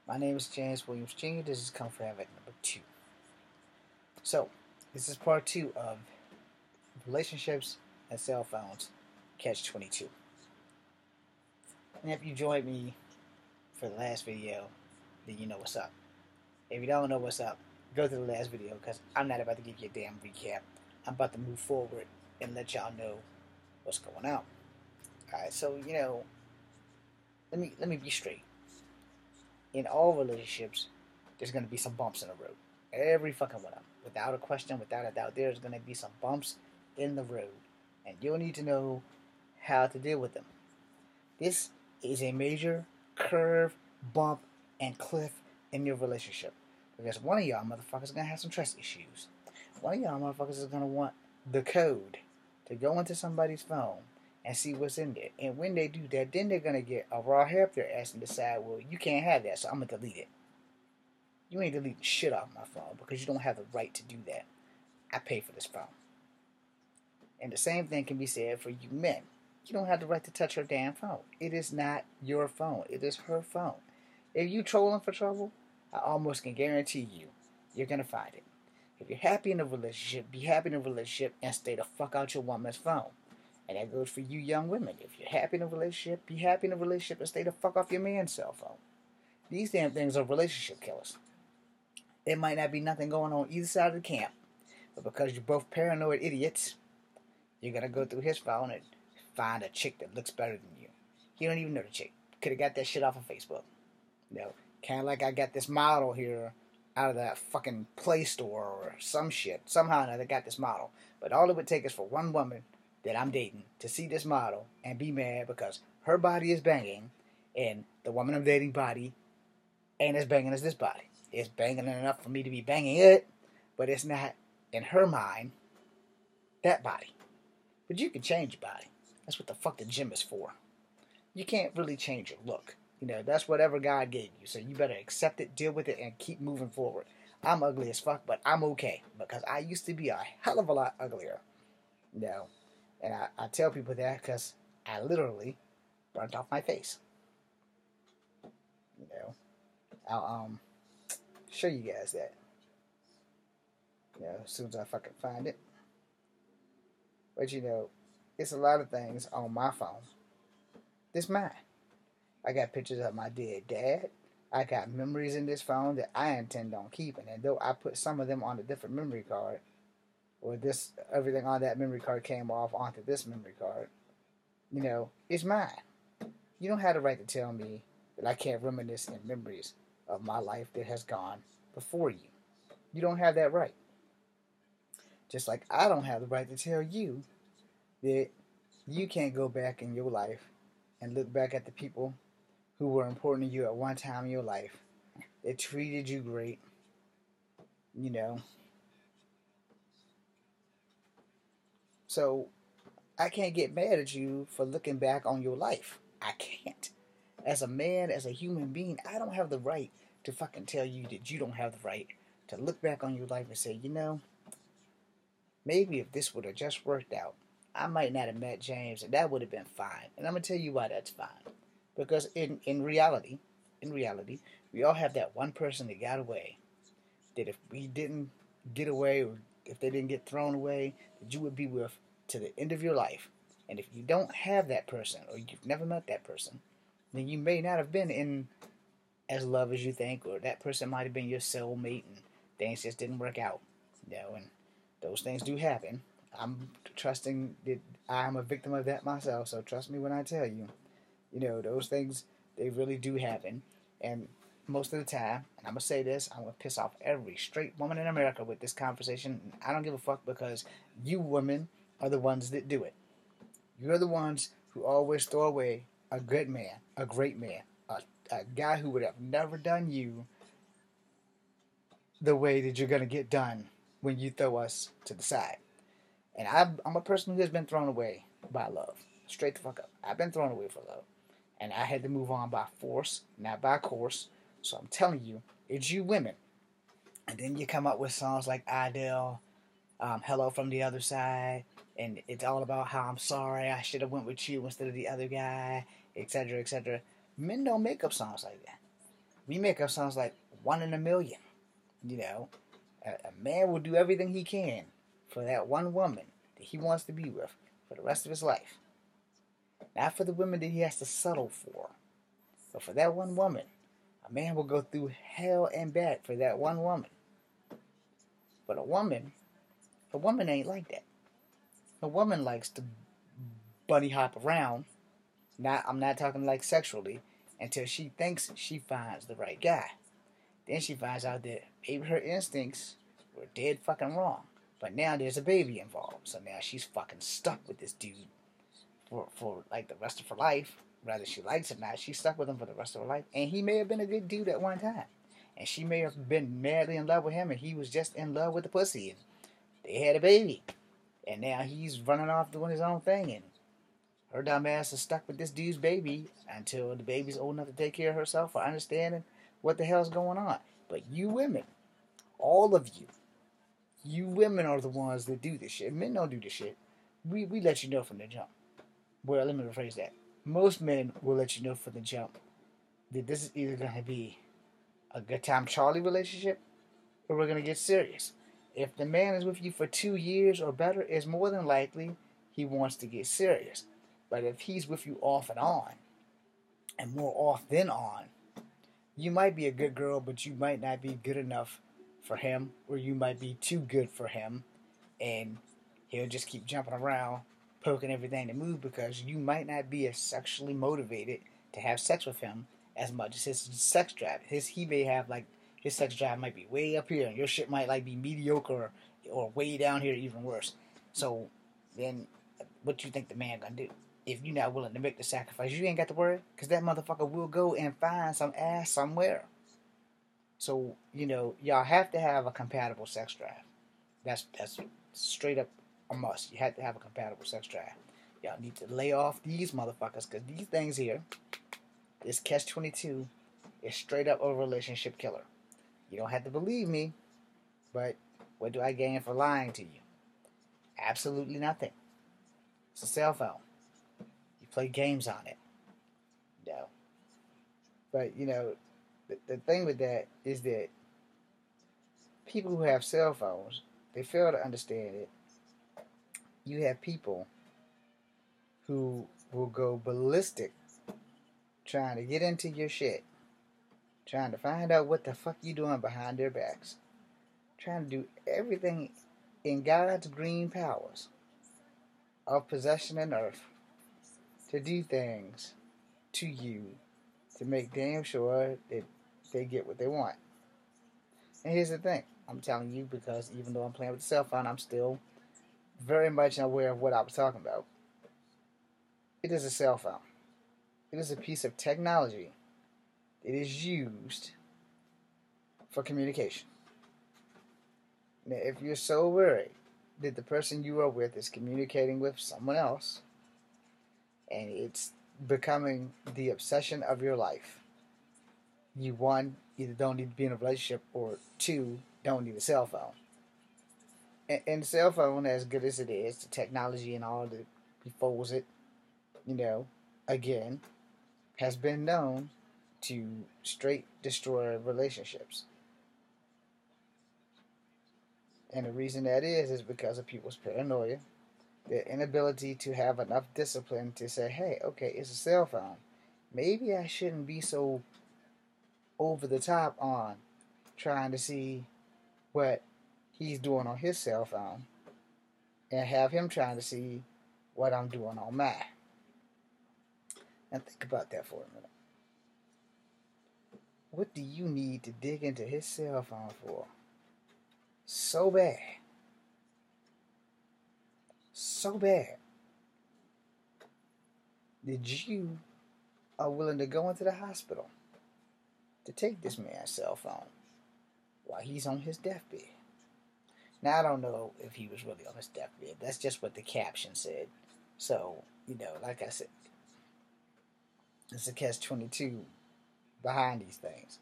My name is James Williams Jr. This is Come Forever number 2. So, this is part 2 of relationships and cell phones, catch-22. And if you joined me for the last video, then you know what's up. If you don't know what's up, go to the last video because I'm not about to give you a damn recap. I'm about to move forward and let y'all know what's going on. Alright, so let me be straight. In all relationships, there's gonna be some bumps in the road. Every fucking one of them. Without a question, without a doubt, there's gonna be some bumps in the road. And you'll need to know how to deal with them. This is a major curve, bump, and cliff in your relationship. Because one of y'all motherfuckers is gonna have some trust issues. One of y'all motherfuckers is gonna want the code to go into somebody's phone and see what's in there. And when they do that, then they're gonna get a raw hair up their ass and decide, well, you can't have that, so I'm gonna delete it. You ain't deleting shit off my phone because you don't have the right to do that. I pay for this phone. And the same thing can be said for you men. You don't have the right to touch her damn phone. It is not your phone. It is her phone. If you trolling for trouble, I almost can guarantee you're gonna find it. If you're happy in a relationship, be happy in a relationship and stay the fuck out your woman's phone. And that goes for you young women. If you're happy in a relationship, be happy in a relationship and stay the fuck off your man's cell phone. These damn things are relationship killers. There might not be nothing going on either side of the camp, but because you're both paranoid idiots, you're gonna go through his phone and find a chick that looks better than you. You don't even know the chick. Could have got that shit off of Facebook. Kind of like I got this model here out of that fucking Play Store or some shit. Somehow or another got this model. But all it would take is for one woman that I'm dating to see this model and be mad because her body is banging and the woman I'm dating body ain't as banging as this body. It's banging enough for me to be banging it, but it's not, in her mind, that body. But you can change your body. That's what the fuck the gym is for. You can't really change your look. That's whatever God gave you. So you better accept it, deal with it, and keep moving forward. I'm ugly as fuck, but I'm okay. Because I used to be a hell of a lot uglier. And I tell people that because I literally burnt off my face. I'll show you guys that. As soon as I fucking find it. But it's a lot of things on my phone. This mine. I got pictures of my dead dad. I got memories in this phone that I intend on keeping. And though I put some of them on a different memory card, or everything on that memory card came off onto this memory card, it's mine. You don't have the right to tell me that I can't reminisce in memories of my life that has gone before you. You don't have that right. Just like I don't have the right to tell you that you can't go back in your life and look back at the people who were important to you at one time in your life. They treated you great. So I can't get mad at you for looking back on your life. I can't. As a man, as a human being, I don't have the right to fucking tell you that you don't have the right to look back on your life and say, maybe if this would have just worked out, I might not have met James and that would have been fine. And I'm going to tell you why that's fine. Because in reality, we all have that one person that got away. That if we didn't get away, or if they didn't get thrown away, that you would be with to the end of your life. And if you don't have that person, or you've never met that person, then you may not have been in as love as you think, or that person might have been your soulmate and things just didn't work out. And those things do happen. I'm trusting that I'm a victim of that myself, so trust me when I tell you. Those things, they really do happen. And most of the time, and I'm going to say this, I'm going to piss off every straight woman in America with this conversation. I don't give a fuck because you women are the ones that do it. You're the ones who always throw away a good man, a great man, a guy who would have never done you the way that you're going to get done when you throw us to the side. And I'm a person who has been thrown away by love. Straight the fuck up. I've been thrown away for love. And I had to move on by force, not by course. So I'm telling you, it's you women. And then you come up with songs like Adele, Hello from the Other Side, and it's all about how I'm sorry, I should have went with you instead of the other guy, etc., etc. Men don't make up songs like that. we make up sounds like 1 in a million. You know, a man will do everything he can for that one woman that he wants to be with for the rest of his life. Not for the women that he has to settle for, but for that one woman. A man will go through hell and back for that one woman. But a woman ain't like that. A woman likes to bunny hop around. I'm not talking like sexually, until she thinks she finds the right guy. Then she finds out that maybe her instincts were dead fucking wrong. But now there's a baby involved. So now she's fucking stuck with this dude for like the rest of her life. Whether she likes it or not, she's stuck with him for the rest of her life. And he may have been a good dude at one time. And she may have been madly in love with him, and he was just in love with the pussy. And they had a baby. And now he's running off doing his own thing. And her dumb ass is stuck with this dude's baby until the baby's old enough to take care of herself or understanding what the hell's going on. But you women, all of you women are the ones that do this shit. Men don't do this shit. We let you know from the jump. Well, let me rephrase that. Most men will let you know from the jump that this is either going to be a good time Charlie relationship or we're going to get serious. If the man is with you for 2 years or better, it's more than likely he wants to get serious. But if he's with you off and on, and more off than on, you might be a good girl, but you might not be good enough for him, or you might be too good for him, and he'll just keep jumping around, poking everything to move, because you might not be as sexually motivated to have sex with him as much as his sex drive. He may have, like, his sex drive might be way up here, and your shit might, like, be mediocre, or way down here, even worse. So, then, what you think the man gonna do? If you're not willing to make the sacrifice, you ain't got to worry, because that motherfucker will go and find some ass somewhere. So, y'all have to have a compatible sex drive. That's straight up a must. You have to have a compatible sex drive. Y'all need to lay off these motherfuckers, because these things here, this catch22, is straight up a relationship killer. You don't have to believe me, but what do I gain for lying to you? Absolutely nothing. It's a cell phone. Play games on it. No. But, the thing with that is that people who have cell phones, they fail to understand it. You have people who will go ballistic trying to get into your shit, trying to find out what the fuck you doing behind their backs, trying to do everything in God's green powers of possession and earth to do things to you to make damn sure that they get what they want. And here's the thing. I'm telling you because even though I'm playing with the cell phone, I'm still very much aware of what I was talking about. It is a cell phone. It is a piece of technology. It is used for communication. Now, if you're so worried that the person you are with is communicating with someone else, and it's becoming the obsession of your life, you, one, either don't need to be in a relationship, or two, don't need a cell phone. And the cell phone, as good as it is, the technology and all that befalls it, again, has been known to straight destroy relationships. And the reason that is because of people's paranoia, their inability to have enough discipline to say, hey, okay, it's a cell phone. Maybe I shouldn't be so over the top on trying to see what he's doing on his cell phone and have him trying to see what I'm doing on mine. And think about that for a minute. What do you need to dig into his cell phone for so bad? So bad that you are willing to go into the hospital to take this man's cell phone while he's on his deathbed. Now, I don't know if he was really on his deathbed. That's just what the caption said. So, like I said, it's a catch-22 behind these things.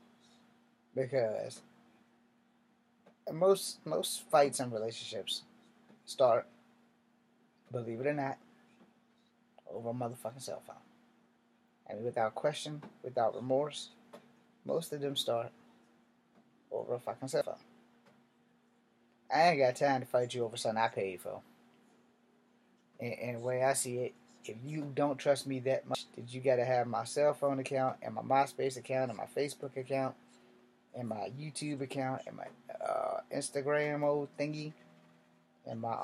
Because most fights and relationships start, believe it or not, over a motherfucking cell phone. And without question, without remorse, Most of them start over a fucking cell phone. I ain't got time to fight you over something I paid for. And the way I see it, if you don't trust me that much, that you gotta have my cell phone account and my MySpace account and my Facebook account and my YouTube account and my Instagram old thingy and my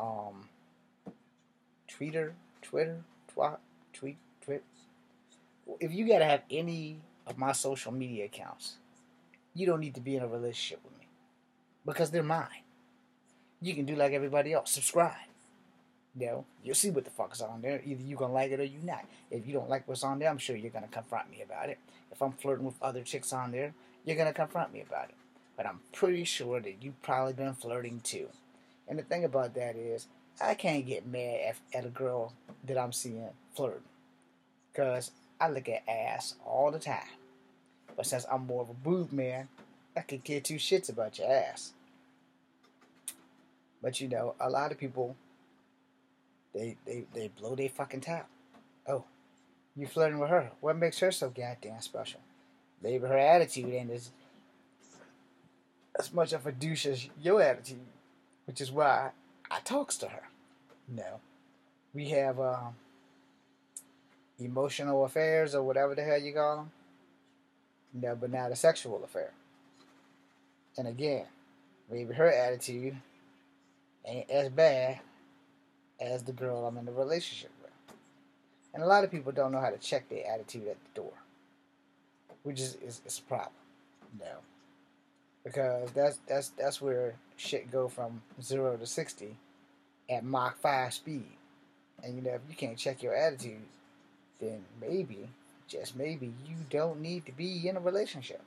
Twitter, tweet. If you gotta have any of my social media accounts, you don't need to be in a relationship with me because they're mine. You can do like everybody else, subscribe. You know, you'll see what the fuck's on there. Either you gonna like it or you not. If you don't like what's on there, I'm sure you're gonna confront me about it. If I'm flirting with other chicks on there, you're gonna confront me about it. But I'm pretty sure that you've probably been flirting too. And the thing about that is, I can't get mad at a girl that I'm seeing flirting. Because I look at ass all the time. But since I'm more of a boob man, I could care two shits about your ass. But you know, a lot of people, they blow their fucking top. Oh, you flirting with her. What makes her so goddamn special? Maybe her attitude ain't as much of a douche as your attitude. Which is why I talks to her. No. We have emotional affairs or whatever the hell you call them. No, but not a sexual affair. And again, maybe her attitude ain't as bad as the girl I'm in a relationship with. And a lot of people don't know how to check their attitude at the door, which is a problem. No, because that's where shit go from 0 to 60 at Mach 5 speed. And you know, if you can't check your attitude, then maybe, just maybe, you don't need to be in a relationship.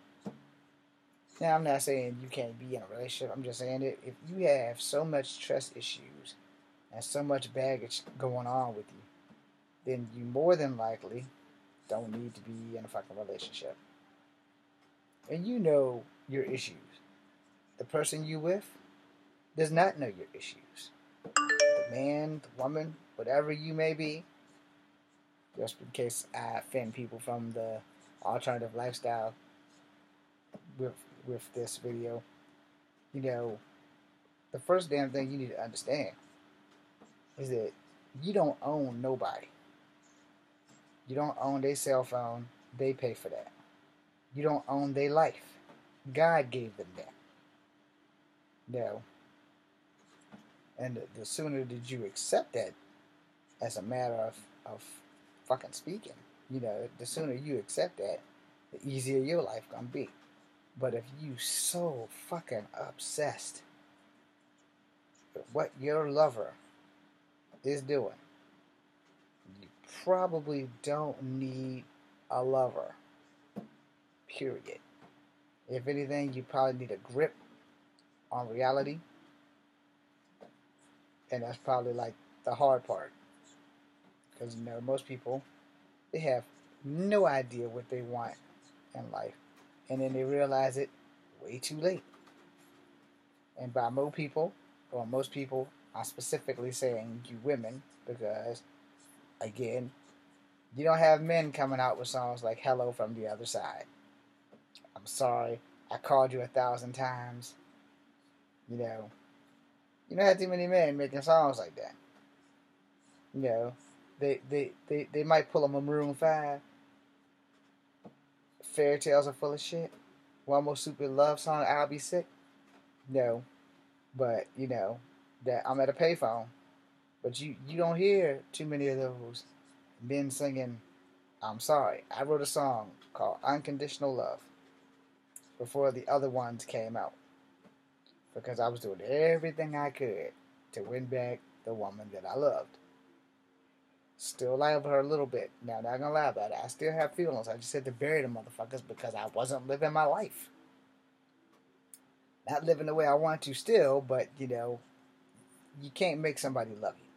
Now, I'm not saying you can't be in a relationship. I'm just saying that if you have so much trust issues and so much baggage going on with you, then you more than likely don't need to be in a fucking relationship. And you know your issues. The person you with does not know your issues. The man, the woman, whatever you may be, just in case I offend people from the alternative lifestyle with this video, you know, the first damn thing you need to understand is that you don't own nobody. You don't own their cell phone. They pay for that. You don't own their life. God gave them that. No. And the sooner that you accept that as a matter of fucking speaking, you know, the sooner you accept that, the easier your life gonna be. But if you so fucking obsessed with what your lover is doing, you probably don't need a lover. Period. If anything, you probably need a grip on reality. And that's probably like the hard part. Because, you know, most people, they have no idea what they want in life. And then they realize it way too late. And by most people, I'm specifically saying you women, because, again, you don't have men coming out with songs like Hello from the Other Side. I'm sorry, I called you 1,000 times. You know, you don't have too many men making songs like that. You know, they might pull them a Maroon 5. Fairy tales are full of shit. One more stupid love song, I'll Be Sick. No, but you know that I'm at a payphone. But you don't hear too many of those men singing, I'm sorry. I wrote a song called Unconditional Love before the other ones came out, because I was doing everything I could to win back the woman that I loved. Still love her a little bit. Now, not gonna lie about it. I still have feelings. I just had to bury the motherfuckers because I wasn't living my life. Not living the way I want to still, but, you know, you can't make somebody love you.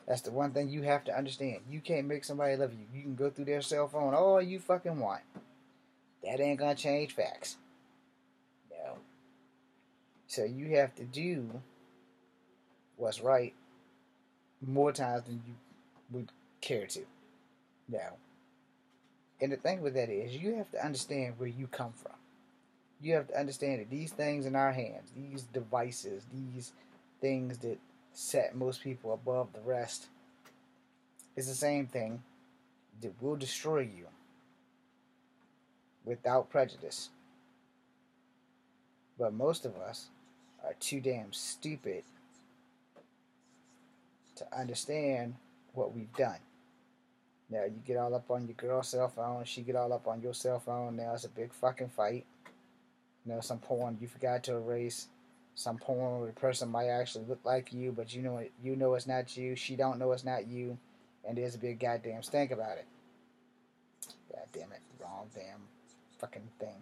That's the one thing you have to understand. You can't make somebody love you. You can go through their cell phone all you fucking want. That ain't gonna change facts. No. So you have to do what's right more times than you would care to. No. And the thing with that is, you have to understand where you come from. You have to understand that these things in our hands, these devices, these things that set most people above the rest, is the same thing that will destroy you without prejudice. But most of us are too damn stupid to understand what we've done. Now you get all up on your girl's cell phone, she get all up on your cell phone, now it's a big fucking fight. You know, some porn you forgot to erase, some porn where the person might actually look like you, but you know it's not you, she don't know it's not you, and there's a big goddamn stink about it. God damn it, wrong damn fucking thing.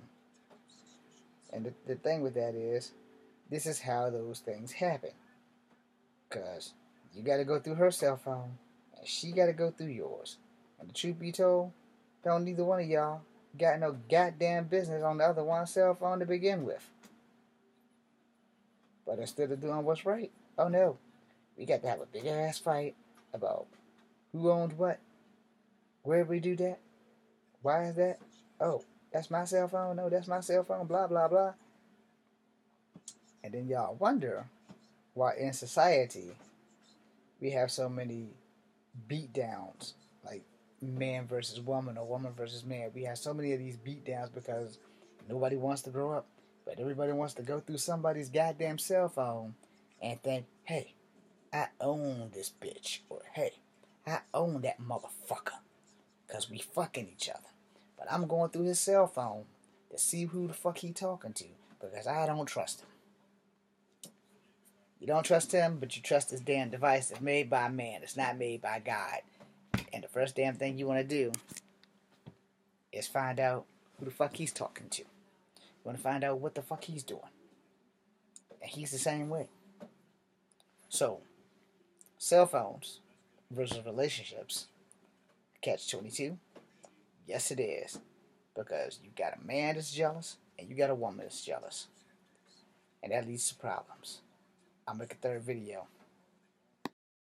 And the thing with that is, this is how those things happen. Because you got to go through her cell phone, and she got to go through yours. And the truth be told, don't neither one of y'all got no goddamn business on the other one's cell phone to begin with. But instead of doing what's right, oh no, we got to have a big ass fight about who owns what, where we do that, why is that, oh, that's my cell phone, no, that's my cell phone, blah, blah, blah. And then y'all wonder why in society we have so many beatdowns, like man versus woman or woman versus man. We have so many of these beatdowns because nobody wants to grow up, but everybody wants to go through somebody's goddamn cell phone and think, hey, I own this bitch, or hey, I own that motherfucker, because we fucking each other. But I'm going through his cell phone to see who the fuck he talking to, because I don't trust him. You don't trust him, but you trust this damn device that's made by man. It's not made by God. And the first damn thing you want to do is find out who the fuck he's talking to. You want to find out what the fuck he's doing. And he's the same way. So, cell phones versus relationships, catch22? Yes, it is. Because you got a man that's jealous, and you got a woman that's jealous. And that leads to problems. I'll make a third video.